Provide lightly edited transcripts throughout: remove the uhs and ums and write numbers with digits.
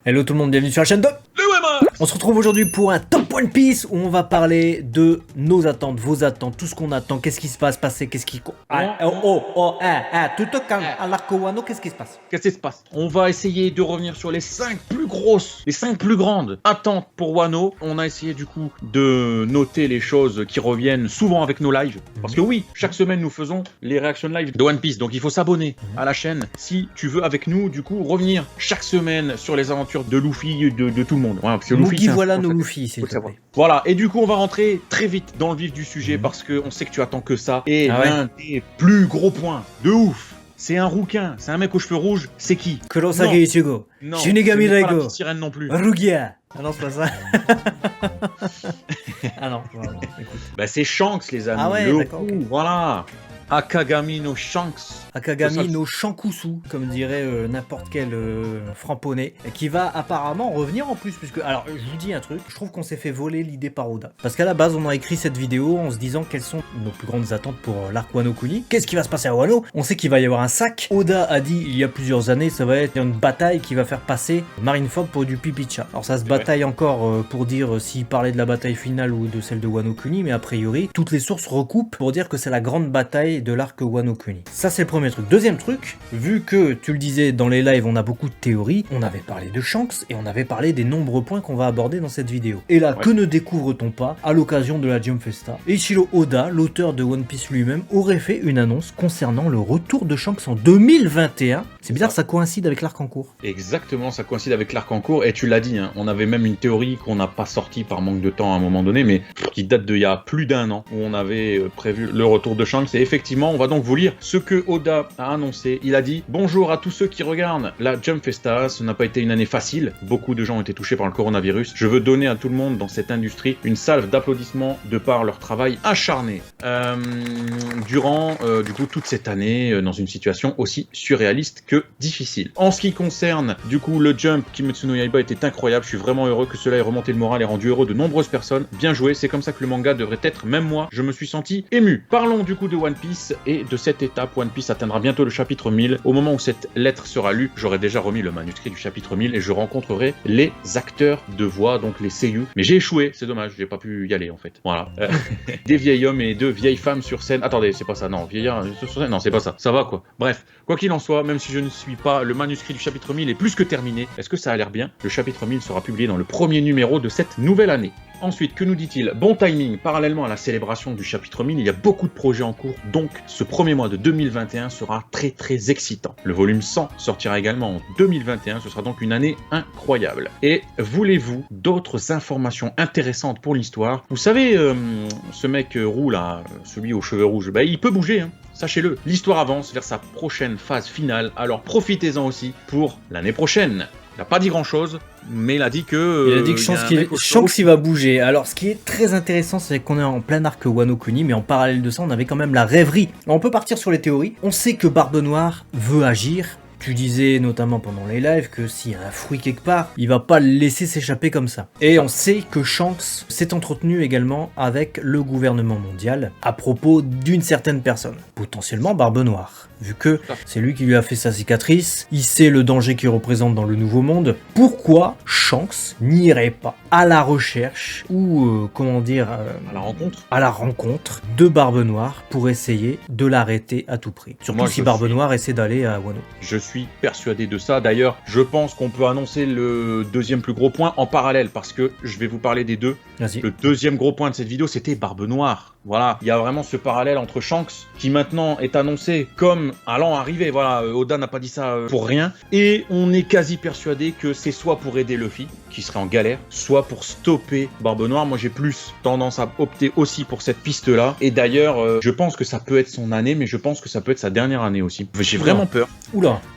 Hello tout le monde, bienvenue sur la chaîne de On se retrouve aujourd'hui pour un Top One Piece où on va parler de nos attentes, vos attentes, tout ce qu'on attend, qu'est-ce qui se passe, qu'est-ce qui... tout te calme, à l'arc Wano, qu'est-ce qui se passe? Qu'est-ce qui se passe? On va essayer de revenir sur les 5 plus grosses, les 5 plus grandes attentes pour Wano. On a essayé du coup de noter les choses qui reviennent souvent avec nos lives. Parce que oui, chaque semaine nous faisons les réactions live de One Piece. Donc il faut s'abonner à la chaîne si tu veux avec nous du coup revenir chaque semaine sur les aventures de Luffy, de tout le monde. Ouais, parce que Luffy, voilà nos Luffy, s'il te plaît. Voilà, et du coup on va rentrer très vite dans le vif du sujet parce qu'on sait que tu attends que ça. Et l'un des plus gros points de ouf, c'est un rouquin, c'est un mec aux cheveux rouges, c'est qui? Kurosage Ichigo, Shinigami Daigo, Daigo, pas la sirène non plus. Rugia. Ah non, c'est pas ça. Ah non, vraiment, écoute. Bah c'est Shanks les amis, ah ouais, le d'accord, okay. Voilà. Akagami no Shanks. Akagami no Shankusu, comme dirait n'importe quel framponné, qui va apparemment revenir en plus, puisque, alors je vous dis un truc, je trouve qu'on s'est fait voler l'idée par Oda. Parce qu'à la base, on a écrit cette vidéo en se disant quelles sont nos plus grandes attentes pour l'arc Wano Kuni. Qu'est-ce qui va se passer à Wano? On sait qu'il va y avoir un sac. Oda a dit il y a plusieurs années, ça va être une bataille qui va faire passer Marineford pour du pipicha. Alors ça se bataille encore pour dire s'il parlait de la bataille finale ou de celle de Wano Kuni, mais a priori, toutes les sources recoupent pour dire que c'est la grande bataille de l'arc Wano Kuni. Ça c'est le premier truc. Deuxième truc, vu que tu le disais dans les lives, on a beaucoup de théories, on avait parlé de Shanks et on avait parlé des nombreux points qu'on va aborder dans cette vidéo. Et là, que ne découvre-t-on pas à l'occasion de la Jump Festa? Eiichiro Oda, l'auteur de One Piece lui-même, aurait fait une annonce concernant le retour de Shanks en 2021. C'est bizarre, ça coïncide avec l'arc en cours. Exactement, ça coïncide avec l'arc en cours, et tu l'as dit, hein, on avait même une théorie qu'on n'a pas sortie par manque de temps à un moment donné, mais qui date d'il y a plus d'un an, où on avait prévu le retour de Shanks, et effectivement, on va donc vous lire ce que Oda a annoncé. Il a dit « Bonjour à tous ceux qui regardent la Jump Festa, ce n'a pas été une année facile, beaucoup de gens ont été touchés par le coronavirus, je veux donner à tout le monde dans cette industrie une salve d'applaudissements de par leur travail acharné. Durant du coup toute cette année, dans une situation aussi surréaliste que difficile. En ce qui concerne du coup le Jump, Kimetsu no Yaiba était incroyable, je suis vraiment heureux que cela ait remonté le moral et rendu heureux de nombreuses personnes, bien joué, c'est comme ça que le manga devrait être, même moi, je me suis senti ému. Parlons du coup de One Piece et de cette étape. One Piece atteindra bientôt le chapitre 1000. Au moment où cette lettre sera lue, j'aurai déjà remis le manuscrit du chapitre 1000 et je rencontrerai les acteurs de voix, donc les seiyuu. Mais j'ai échoué, c'est dommage, j'ai pas pu y aller en fait. Voilà. Des vieils hommes et deux vieilles femmes sur scène. Attendez, c'est pas ça, non, vieillard sur scène, non, c'est pas ça. Ça va quoi. Bref, quoi qu'il en soit, même si je ne suis pas, le manuscrit du chapitre 1000 est plus que terminé. Est-ce que ça a l'air bien? Le chapitre 1000 sera publié dans le premier numéro de cette nouvelle année. Ensuite, que nous dit-il? Bon timing, parallèlement à la célébration du chapitre 1000, il y a beaucoup de projets en cours, donc ce premier mois de 2021 sera très très excitant. Le volume 100 sortira également en 2021, ce sera donc une année incroyable. Et voulez-vous d'autres informations intéressantes pour l'histoire? Vous savez, ce mec roux là, celui aux cheveux rouges, bah, il peut bouger, hein. Sachez-le, l'histoire avance vers sa prochaine phase finale, alors profitez-en aussi pour l'année prochaine. Il n'a pas dit grand-chose, mais il a dit que... il a dit que Shanks il va bouger. Alors, ce qui est très intéressant, c'est qu'on est en plein arc Wano Kuni, mais en parallèle de ça, on avait quand même la rêverie. Alors, on peut partir sur les théories. On sait que Barbe Noire veut agir. Tu disais notamment pendant les lives que s'il y a un fruit quelque part, il va pas le laisser s'échapper comme ça. Et on sait que Shanks s'est entretenu également avec le gouvernement mondial à propos d'une certaine personne, potentiellement Barbe Noire. Vu que c'est lui qui lui a fait sa cicatrice, il sait le danger qu'il représente dans le Nouveau Monde. Pourquoi Shanks n'irait pas à la recherche ou à la rencontre de Barbe Noire pour essayer de l'arrêter à tout prix. Surtout si Barbe Noire essaie d'aller à Wano. Je suis persuadé de ça. D'ailleurs, je pense qu'on peut annoncer le deuxième plus gros point en parallèle parce que je vais vous parler des deux. Le deuxième gros point de cette vidéo, c'était Barbe Noire. Voilà, il y a vraiment ce parallèle entre Shanks qui maintenant est annoncé comme allant arriver. Voilà, Oda n'a pas dit ça pour rien. Et on est quasi persuadé que c'est soit pour aider Luffy, qui serait en galère, soit pour stopper Barbe Noire. Moi, j'ai plus tendance à opter aussi pour cette piste-là. Et d'ailleurs, je pense que ça peut être son année, mais je pense que ça peut être sa dernière année aussi. J'ai vraiment peur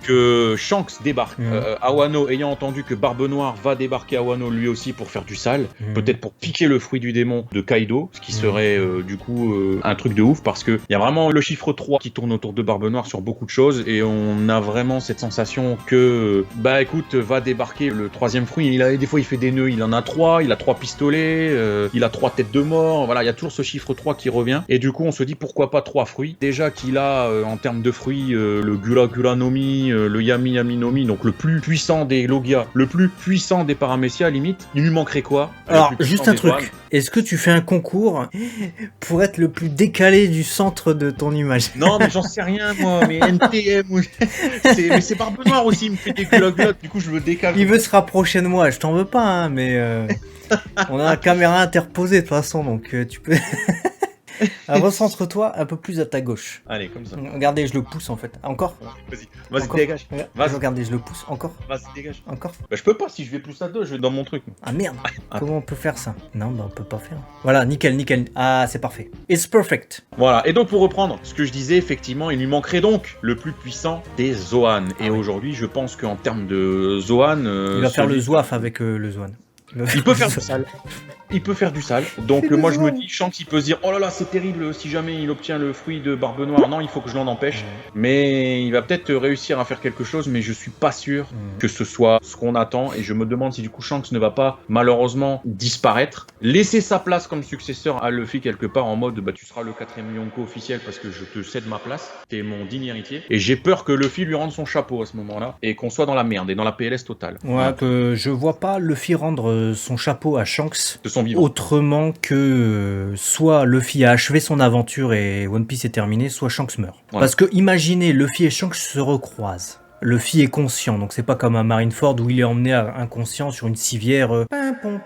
que Shanks débarque à Wano, ayant entendu que Barbe Noire va débarquer à Wano lui aussi pour faire du sale. Peut-être pour piquer le fruit du démon de Kaido, ce qui serait du coup un truc de ouf parce que il y a vraiment le chiffre 3 qui tourne autour de Barbe Noire sur beaucoup de choses et on a vraiment cette sensation que bah écoute, va débarquer le troisième fruit. Des fois il fait des nœuds, il en a 3, il a 3 pistolets, il a 3 têtes de mort, voilà, il y a toujours ce chiffre 3 qui revient et du coup on se dit pourquoi pas 3 fruits. Déjà qu'il a en termes de fruits le Gula Gula Nomi, le Yami Yami Nomi, donc le plus puissant des Logia, le plus puissant des Paramecia limite, il lui manquerait quoi? Alors juste un truc, est-ce que tu fais un concours pour être le plus décalé du centre de ton image? Non mais j'en sais rien moi, mais NTM, mais c'est Barbe Noire aussi, il me fait des Gula Gula, du coup je me décale. Il veut se rapprocher de moi, je t'en veux pas, hein, mais on a la caméra interposée de toute façon, donc tu peux... Recentre-toi un peu plus à ta gauche. Allez, comme ça. Regardez, je le pousse en fait. Encore? Vas-y, dégage. Vas-y, regardez, je le pousse. Encore? Vas-y, dégage. Encore? Bah, je peux pas, si je vais plus à deux, je vais dans mon truc. Ah merde. Comment on peut faire ça? Non, bah on peut pas faire. Voilà, nickel, nickel. Ah, c'est parfait. It's perfect. Voilà, et donc pour reprendre ce que je disais, effectivement, il lui manquerait donc le plus puissant des Zoan. Et aujourd'hui, je pense qu'en termes de Zoan... il va faire le Zoaf avec le Zoan. Il peut faire du sale. Il peut faire du sale. Donc moi je me dis, Shanks il peut se dire, oh là là c'est terrible si jamais il obtient le fruit de Barbe Noire. Non, il faut que je l'en empêche. Mais il va peut-être réussir à faire quelque chose, mais je suis pas sûr que ce soit ce qu'on attend. Et je me demande si du coup Shanks ne va pas malheureusement disparaître. Laisser sa place comme successeur à Luffy quelque part en mode, bah tu seras le 4ème Yonko officiel parce que je te cède ma place. T'es mon digne héritier. Et j'ai peur que Luffy lui rende son chapeau à ce moment-là. Et qu'on soit dans la merde et dans la PLS totale. Ouais, que je vois pas Luffy rendre son chapeau à Shanks. Vivant. Autrement que soit Luffy a achevé son aventure et One Piece est terminé, soit Shanks meurt. Ouais. Parce que imaginez, Luffy et Shanks se recroisent. Luffy est conscient, donc c'est pas comme un Marineford où il est emmené inconscient sur une civière pimpon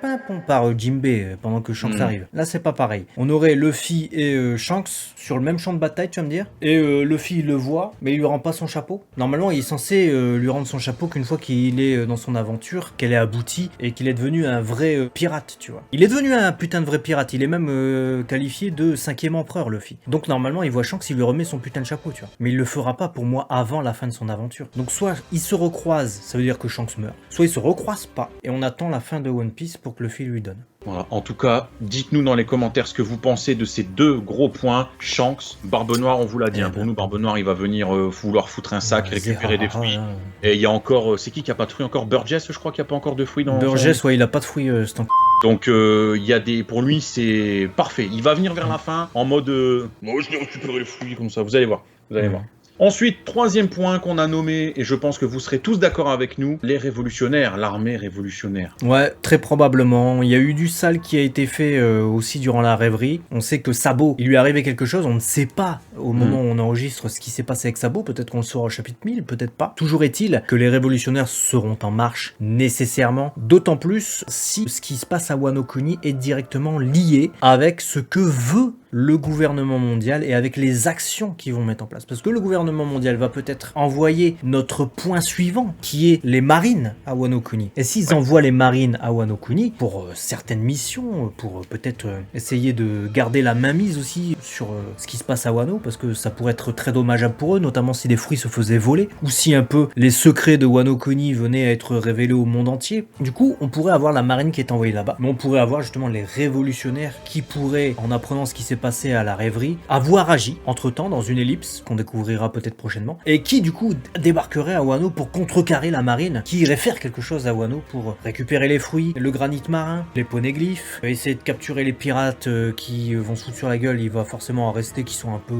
par Jinbei pendant que Shanks arrive. Là c'est pas pareil. On aurait Luffy et Shanks sur le même champ de bataille, tu vas me dire, et Luffy il le voit, mais il lui rend pas son chapeau. Normalement il est censé lui rendre son chapeau qu'une fois qu'il est dans son aventure, qu'elle est aboutie et qu'il est devenu un vrai pirate, tu vois. Il est devenu un putain de vrai pirate, il est même qualifié de 5ème empereur Luffy. Donc normalement il voit Shanks, il lui remet son putain de chapeau, tu vois. Mais il le fera pas pour moi avant la fin de son aventure. Donc soit ils se recroisent, ça veut dire que Shanks meurt, soit ils se recroisent pas, et on attend la fin de One Piece pour que Luffy lui donne. Voilà. En tout cas, dites-nous dans les commentaires ce que vous pensez de ces deux gros points. Shanks, Barbe Noire, on vous l'a dit, pour nous, Barbe Noire, il va venir vouloir foutre un sac, récupérer des fruits. Et il y a encore, c'est qui a pas de fruits encore? Burgess, je crois qu'il n'y a pas encore de fruits dans... Burgess, ouais, il a pas de fruits, donc il y a des, pour lui, c'est parfait. Il va venir vers la fin en mode, moi je vais récupérer les fruits comme ça, vous allez voir, vous allez voir. Ensuite, troisième point qu'on a nommé, et je pense que vous serez tous d'accord avec nous, les révolutionnaires, l'armée révolutionnaire. Ouais, très probablement. Il y a eu du sale qui a été fait aussi durant la rêverie. On sait que Sabo, il lui est arrivé quelque chose, on ne sait pas au moment où on enregistre ce qui s'est passé avec Sabo, peut-être qu'on le saura au chapitre 1000, peut-être pas. Toujours est-il que les révolutionnaires seront en marche nécessairement, d'autant plus si ce qui se passe à Wano Kuni est directement lié avec ce que veut le gouvernement mondial et avec les actions qu'ils vont mettre en place. Parce que le gouvernement mondial va peut-être envoyer notre point suivant, qui est les marines à Wano Kuni. Et s'ils envoient les marines à Wano Kuni pour certaines missions, pour peut-être essayer de garder la mainmise aussi sur ce qui se passe à Wano, parce que ça pourrait être très dommageable pour eux, notamment si des fruits se faisaient voler, ou si un peu les secrets de Wano Kuni venaient à être révélés au monde entier. Du coup, on pourrait avoir la marine qui est envoyée là-bas, mais on pourrait avoir justement les révolutionnaires qui pourraient, en apprenant ce qui s'est passé à la rêverie, avoir agi entre-temps dans une ellipse qu'on découvrira peut-être prochainement, et qui du coup débarquerait à Wano pour contrecarrer la marine, qui irait faire quelque chose à Wano pour récupérer les fruits, le granit marin, les poneglyphes, essayer de capturer les pirates qui vont se foutre sur la gueule. Il va forcément en rester qui sont un peu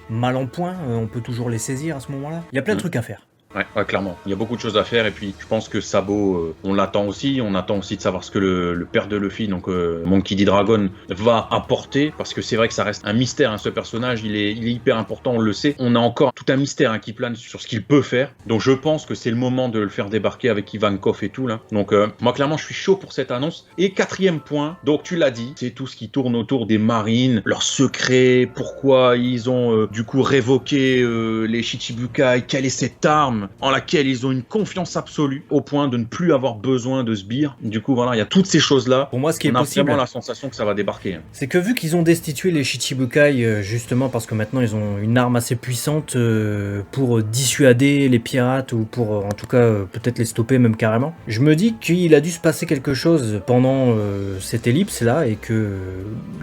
mal en point, on peut toujours les saisir à ce moment-là. Il y a plein de trucs à faire. Ouais, clairement. Il y a beaucoup de choses à faire et puis je pense que Sabo, on l'attend aussi. On attend aussi de savoir ce que le père de Luffy, donc Monkey D. Dragon, va apporter parce que c'est vrai que ça reste un mystère. Hein, ce personnage, il est hyper important, on le sait. On a encore tout un mystère qui plane sur ce qu'il peut faire. Donc je pense que c'est le moment de le faire débarquer avec Ivankov et tout là. Donc moi clairement, je suis chaud pour cette annonce. Et quatrième point, donc tu l'as dit, c'est tout ce qui tourne autour des marines, leurs secrets, pourquoi ils ont du coup révoqué les Shichibukai, quelle est cette arme. arme en laquelle ils ont une confiance absolue au point de ne plus avoir besoin de sbires. Du coup, voilà, il y a toutes ces choses-là. Pour moi, ce qui est On a possible, vraiment la sensation que ça va débarquer. c'est que vu qu'ils ont destitué les Shichibukai, justement parce que maintenant ils ont une arme assez puissante pour dissuader les pirates ou pour en tout cas peut-être les stopper même carrément, je me dis qu'il a dû se passer quelque chose pendant cette ellipse là et que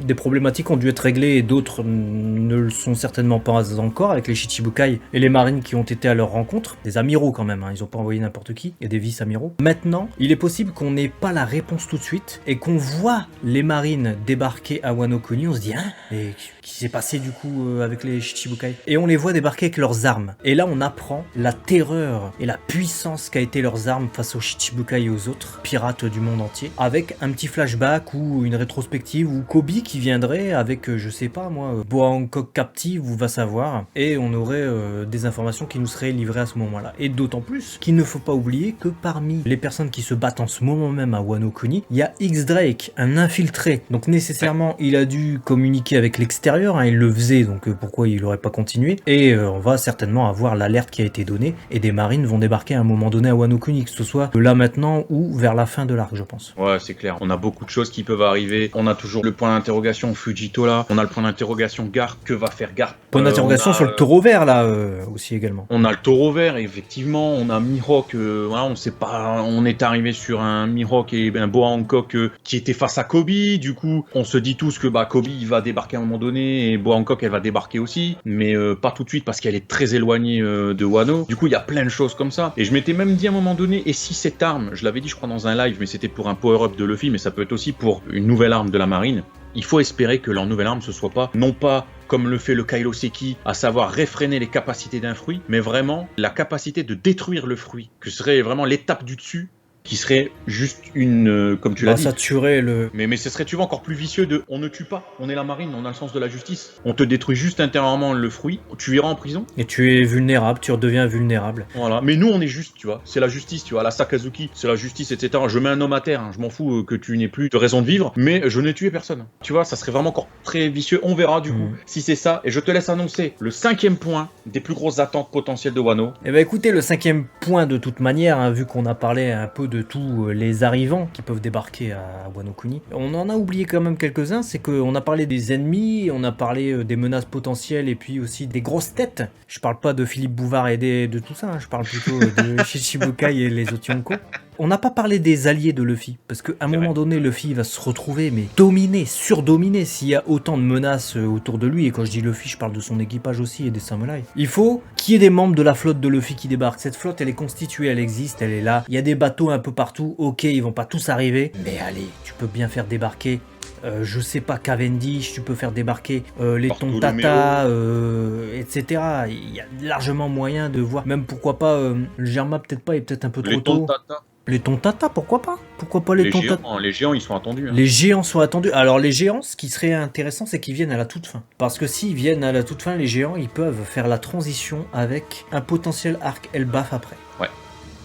des problématiques ont dû être réglées et d'autres ne le sont certainement pas encore avec les Shichibukai et les marines qui ont été à leur rencontre, des amiraux quand même, hein, ils ont pas envoyé n'importe qui, et des vice-amiraux. Maintenant, il est possible qu'on n'ait pas la réponse tout de suite et qu'on voit les marines débarquer à Wano Kuni, on se dit hein, mais qui s'est passé du coup avec les Shichibukai, et on les voit débarquer avec leurs armes. Et là on apprend la terreur et la puissance qu'a été leurs armes face aux Shichibukai et aux autres pirates du monde entier, avec un petit flashback ou une rétrospective ou Kobe qui viendrait avec je sais pas moi, Boa Hancock captive ou va savoir, et on aurait des informations qui nous seraient livrées à ce moment-là. Et d'autant plus qu'il ne faut pas oublier que parmi les personnes qui se battent en ce moment même à Wano Kuni, il y a X-Drake, un infiltré, donc nécessairement il a dû communiquer avec l'extérieur, hein, il le faisait, donc pourquoi il aurait pas continué, et on va certainement avoir l'alerte qui a été donnée, et des marines vont débarquer à un moment donné à Wano Kuni, que ce soit là maintenant ou vers la fin de l'arc, je pense. Ouais, c'est clair, on a beaucoup de choses qui peuvent arriver, on a toujours le point d'interrogation Fujito là, on a le point d'interrogation Garp, que va faire Garp. Point d'interrogation sur le taureau vert là aussi également. On a le taureau vert, effectivement, on a Mihawk, voilà, on sait pas, on est arrivé sur un Mihawk et un Boa Hancock qui était face à Kobe, du coup, on se dit tous que Kobe il va débarquer à un moment donné et Boa Hancock elle va débarquer aussi, mais pas tout de suite parce qu'elle est très éloignée de Wano. Du coup, il y a plein de choses comme ça. Et je m'étais même dit à un moment donné, et si cette arme, je l'avais dit je crois dans un live, mais c'était pour un power-up de Luffy, mais ça peut être aussi pour une nouvelle arme de la marine. Il faut espérer que leur nouvelle arme ce soit pas, non pas comme le fait le Kairoseki, à savoir réfréner les capacités d'un fruit, mais vraiment la capacité de détruire le fruit, que serait vraiment l'étape du dessus, qui serait juste une, comme tu l'as dit. Ça tuerait le... Mais ce serait, tu vois, encore plus vicieux de, on ne tue pas, on est la marine, on a le sens de la justice. On te détruit juste intérieurement le fruit, tu iras en prison. Et tu es vulnérable, tu redeviens vulnérable. Voilà, mais nous on est juste, tu vois, c'est la justice, tu vois, la Sakazuki, c'est la justice, etc. Je mets un homme à terre, hein. Je m'en fous que tu n'aies plus de raison de vivre, mais je n'ai tué personne. Tu vois, ça serait vraiment encore très vicieux, on verra du coup si c'est ça, et je te laisse annoncer le 5e point des plus grosses attentes potentielles de Wano. Eh ben écoutez, le 5e point de toute manière, hein, vu qu'on a parlé un peu de tous les arrivants qui peuvent débarquer à Wano Kuni, on en a oublié quand même quelques-uns, c'est qu'on a parlé des ennemis, on a parlé des menaces potentielles et puis aussi des grosses têtes. Je parle pas de Philippe Bouvard et de tout ça, hein, je parle plutôt de Shichibukai et les autres Yonko. On n'a pas parlé des alliés de Luffy, parce qu'à un moment donné, Luffy va se retrouver, mais dominé, surdominé, s'il y a autant de menaces autour de lui, et quand je dis Luffy, je parle de son équipage aussi et des samouraïs. Il faut qu'il y ait des membres de la flotte de Luffy qui débarquent. Cette flotte, elle est constituée, elle existe, elle est là. Il y a des bateaux un peu partout, ok, ils vont pas tous arriver, mais allez, tu peux bien faire débarquer... je sais pas, Cavendish, tu peux faire débarquer les Tontata, etc. Il y a largement moyen de voir, même pourquoi pas, le Germa peut-être pas, est peut-être un peu trop tôt. Les Tontata, pourquoi pas? Pourquoi pas les Tontata? Les géants, ils sont attendus. Hein. Les géants sont attendus. Alors les géants, ce qui serait intéressant, c'est qu'ils viennent à la toute fin. Parce que s'ils viennent à la toute fin, les géants, ils peuvent faire la transition avec un potentiel arc Elbaf après. Ouais,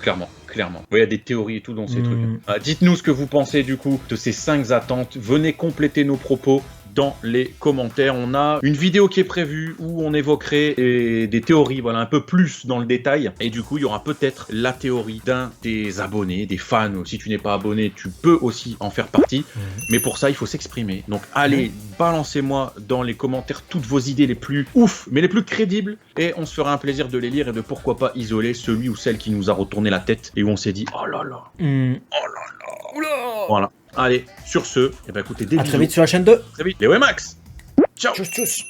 clairement. Clairement. Il y a des théories et tout dans ces trucs. Dites-nous ce que vous pensez du coup de ces 5 attentes. Venez compléter nos propos dans les commentaires. On a une vidéo qui est prévue où on évoquerait des théories, voilà, un peu plus dans le détail. Et du coup, il y aura peut-être la théorie d'un des abonnés, des fans. Si tu n'es pas abonné, tu peux aussi en faire partie. Mais pour ça, il faut s'exprimer. Donc allez, balancez-moi dans les commentaires toutes vos idées les plus ouf, mais les plus crédibles. Et on se fera un plaisir de les lire et de pourquoi pas isoler celui ou celle qui nous a retourné la tête et où on s'est dit oh là là, oh là là, oula. Voilà. Allez, sur ce, eh ben écoutez, à très vite sur la chaîne 2. Très vite, les Max. Ciao. Tchuss, tchuss.